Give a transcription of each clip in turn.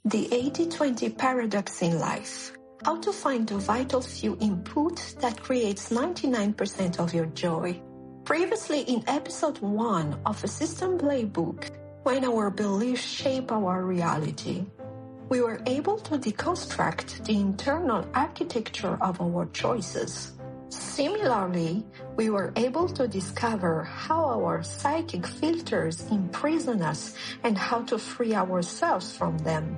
The 80-20 paradox in life. How to find the vital few input that creates 99% of your joy. Previously in episode 1 of a system playbook, when our beliefs shape our reality, we were able to deconstruct the internal architecture of our choices. Similarly, we were able to discover how our psychic filters imprison us and how to free ourselves from them.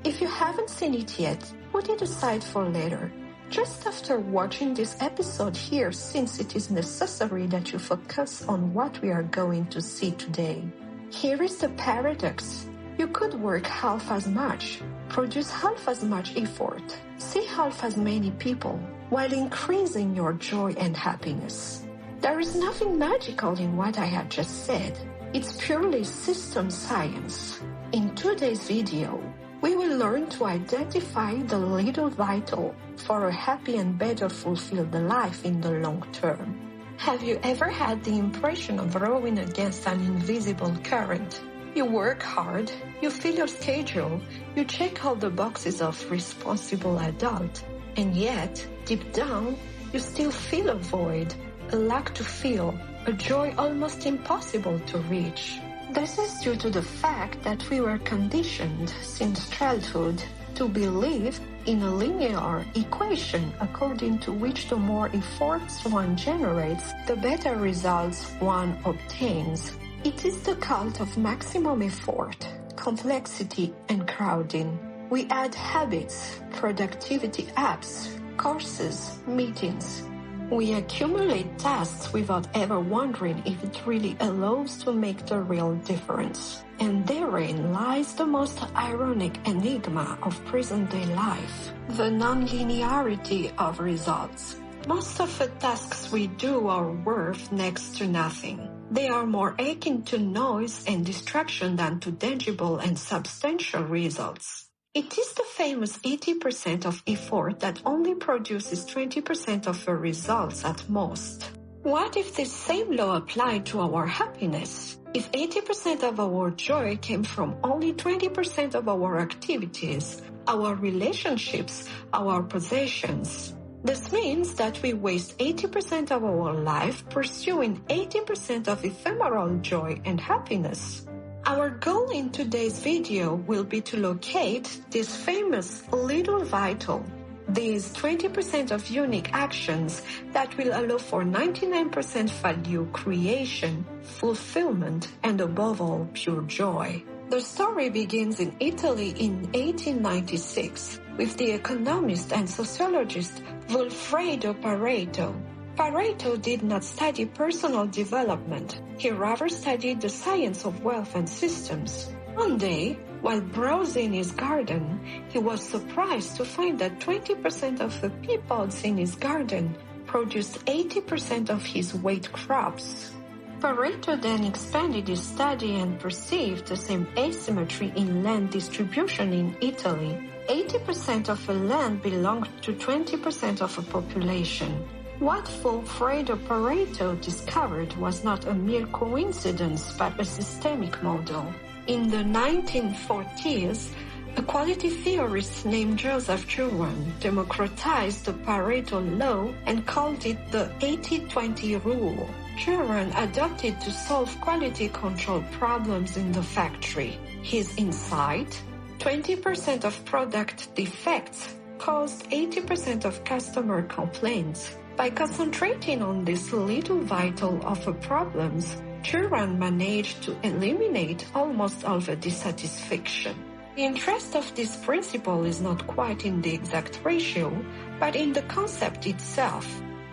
If you haven't seen it yet, put it aside for later. Just after watching this episode here, since it is necessary that you focus on what we are going to see today. Here is the paradox. You could work half as much, produce half as much effort, see half as many people, while increasing your joy and happiness. There is nothing magical in what I have just said. It's purely system science. In today's video, we will learn to identify the little vital for a happy and better fulfilled life in the long term. Have you ever had the impression of rowing against an invisible current? You work hard, you fill your schedule, you check all the boxes of responsible adult, and yet, deep down, you still feel a void, a lack to feel, a joy almost impossible to reach. This is due to the fact that we were conditioned since childhood to believe in a linear equation according to which the more efforts one generates, the better results one obtains. It is the cult of maximum effort, complexity, and crowding. We add habits, productivity apps, courses, meetings. We accumulate tasks without ever wondering if it really allows to make the real difference. And therein lies the most ironic enigma of present-day life, the non-linearity of results. Most of the tasks we do are worth next to nothing. They are more akin to noise and distraction than to tangible and substantial results. It is the famous 80% of effort that only produces 20% of the results at most. What if this same law applied to our happiness? If 80% of our joy came from only 20% of our activities, our relationships, our possessions? This means that we waste 80% of our life pursuing 80% of ephemeral joy and happiness. Our goal in today's video will be to locate this famous little vital, these 20% of unique actions that will allow for 99% value creation, fulfillment, and above all, pure joy. The story begins in Italy in 1896 with the economist and sociologist Vilfredo Pareto. Pareto did not study personal development. He rather studied the science of wealth and systems. One day, while browsing his garden, he was surprised to find that 20% of the pea pods in his garden produced 80% of his wheat crops. Pareto then expanded his study and perceived the same asymmetry in land distribution in Italy. 80% of the land belonged to 20% of the population. What Vilfredo Pareto discovered was not a mere coincidence but a systemic model. In the 1940s, a quality theorist named Joseph Juran democratized the Pareto law and called it the 80-20 rule. Juran adopted to solve quality control problems in the factory. His insight: 20% of product defects caused 80% of customer complaints. By concentrating on this little vital of the problems, Juran managed to eliminate almost all the dissatisfaction. The interest of this principle is not quite in the exact ratio, but in the concept itself.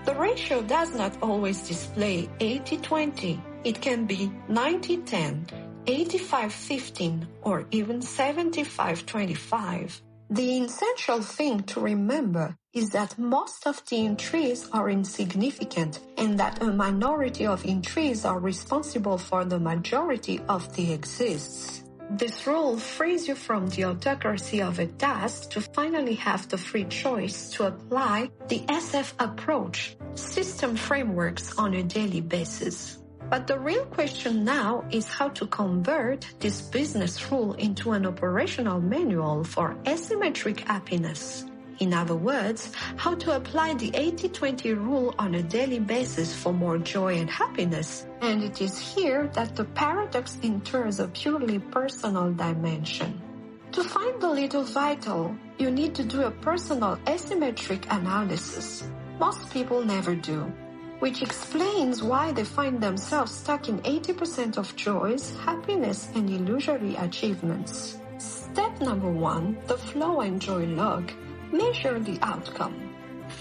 The ratio does not always display 80-20. It can be 90-10, 85-15, or even 75-25. The essential thing to remember is that most of the entries are insignificant and that a minority of entries are responsible for the majority of the exists. This rule frees you from the autocracy of a task to finally have the free choice to apply the SF approach, system frameworks, on a daily basis. But the real question now is how to convert this business rule into an operational manual for asymmetric happiness. In other words, how to apply the 80-20 rule on a daily basis for more joy and happiness. And it is here that the paradox enters a purely personal dimension. To find the little vital, you need to do a personal asymmetric analysis. Most people never do, which explains why they find themselves stuck in 80% of joys, happiness, and illusory achievements. Step number 1, the flow and joy log. Measure the outcome.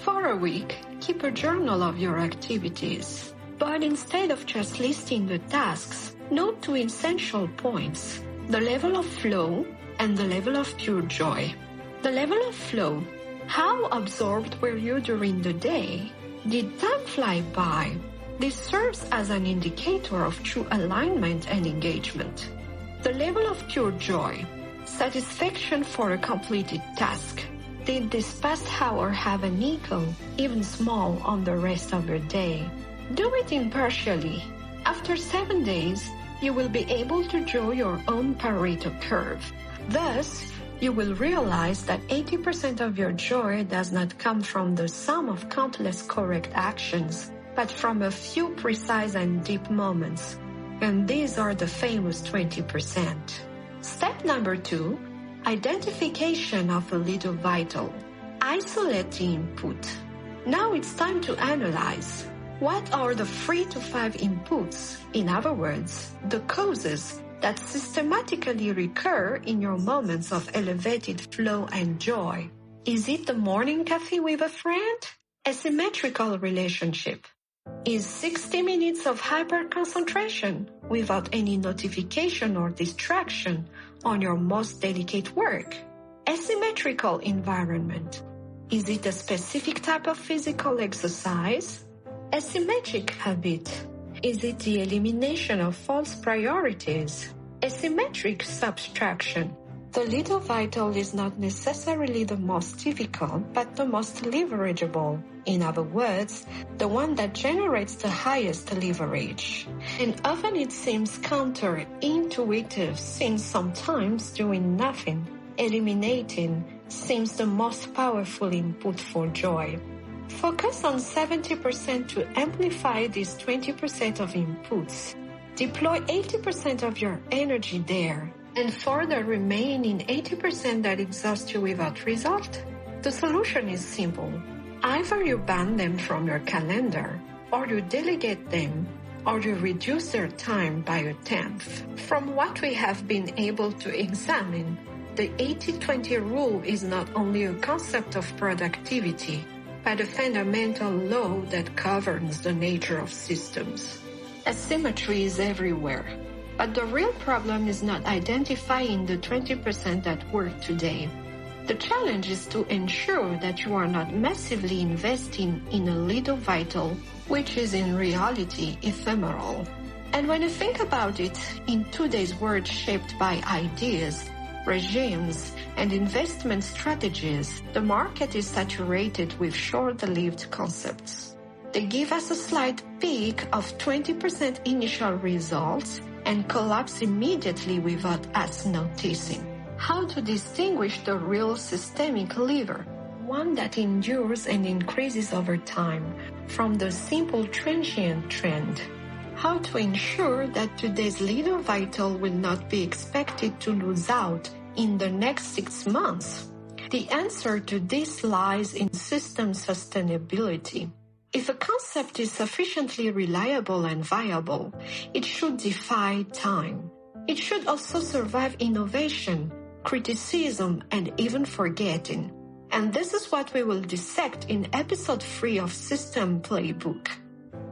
For a week, keep a journal of your activities. But instead of just listing the tasks, note 2 essential points: the level of flow and the level of pure joy. The level of flow. How absorbed were you during the day? Did time fly by? This serves as an indicator of true alignment and engagement. The level of pure joy. Satisfaction for a completed task. Did this past hour have an echo, even small, on the rest of your day? Do it impartially. After 7 days, you will be able to draw your own Pareto curve. Thus, you will realize that 80% of your joy does not come from the sum of countless correct actions, but from a few precise and deep moments. And these are the famous 20%. Step number 2, identification of a little vital. Isolate the input. Now it's time to analyze. What are the 3 to 5 inputs? In other words, the causes that systematically recur in your moments of elevated flow and joy. Is it the morning coffee with a friend? A symmetrical relationship. Is 60 minutes of hyper-concentration without any notification or distraction on your most delicate work? A symmetrical environment. Is it a specific type of physical exercise? A symmetric habit. Is it the elimination of false priorities? A symmetric subtraction. The little vital is not necessarily the most difficult, but the most leverageable. In other words, the one that generates the highest leverage. And often it seems counterintuitive, since sometimes doing nothing, eliminating, seems the most powerful input for joy. Focus on 70% to amplify these 20% of inputs. Deploy 80% of your energy there, and for the remaining 80% that exhaust you without result, the solution is simple. Either you ban them from your calendar, or you delegate them, or you reduce their time by a tenth. From what we have been able to examine, the 80-20 rule is not only a concept of productivity, but a fundamental law that governs the nature of systems. Asymmetry is everywhere, but the real problem is not identifying the 20% that work today. The challenge is to ensure that you are not massively investing in a little vital, which is in reality ephemeral. And when you think about it, in today's world shaped by ideas, regimes, and investment strategies, the market is saturated with short-lived concepts. They give us a slight peak of 20% initial results and collapse immediately without us noticing. How to distinguish the real systemic lever, one that endures and increases over time, from the simple transient trend? How to ensure that today's little vital will not be expected to lose out in the next 6 months? The answer to this lies in system sustainability. If a concept is sufficiently reliable and viable, it should defy time. It should also survive innovation, criticism, and even forgetting. And this is what we will dissect in episode 3 of System Playbook.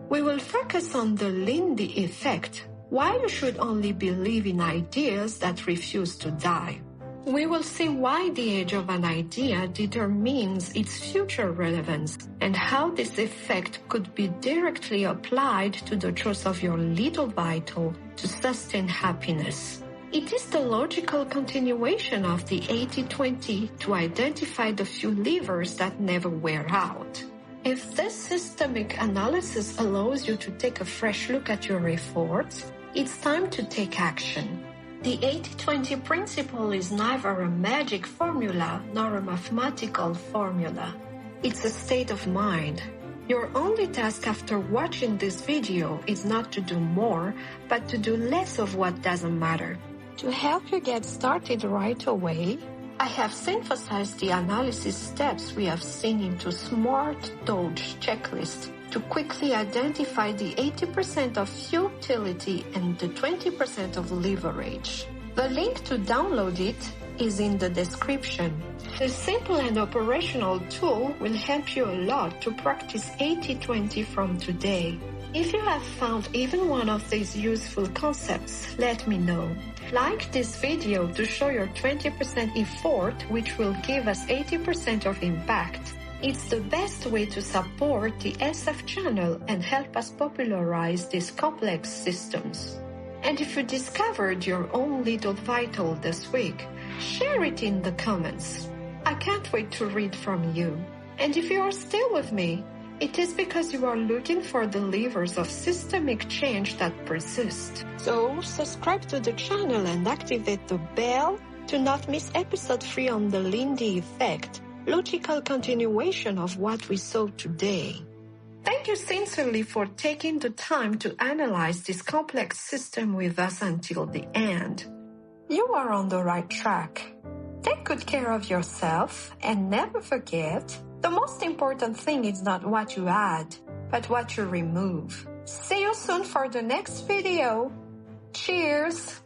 We will focus on the Lindy effect, why you should only believe in ideas that refuse to die. We will see why the age of an idea determines its future relevance and how this effect could be directly applied to the choice of your little vital to sustain happiness. It is the logical continuation of the 80-20 to identify the few levers that never wear out. If this systemic analysis allows you to take a fresh look at your efforts, it's time to take action. The 80-20 principle is neither a magic formula nor a mathematical formula. It's a state of mind. Your only task after watching this video is not to do more, but to do less of what doesn't matter. To help you get started right away, I have synthesized the analysis steps we have seen into smart dodge checklist to quickly identify the 80% of futility and the 20% of leverage. The link to download it is in the description. This simple and operational tool will help you a lot to practice 80-20 from today. If you have found even one of these useful concepts, let me know. Like this video to show your 20% effort, which will give us 80% of impact. It's the best way to support the SF channel and help us popularize these complex systems. And if you discovered your own little vital this week, share it in the comments. I can't wait to read from you. And if you are still with me, it is because you are looking for the levers of systemic change that persist. So subscribe to the channel and activate the bell to not miss episode 3 on the Lindy effect, logical continuation of what we saw today. Thank you sincerely for taking the time to analyze this complex system with us until the end. You are on the right track. Take good care of yourself and never forget, the most important thing is not what you add, but what you remove. See you soon for the next video. Cheers!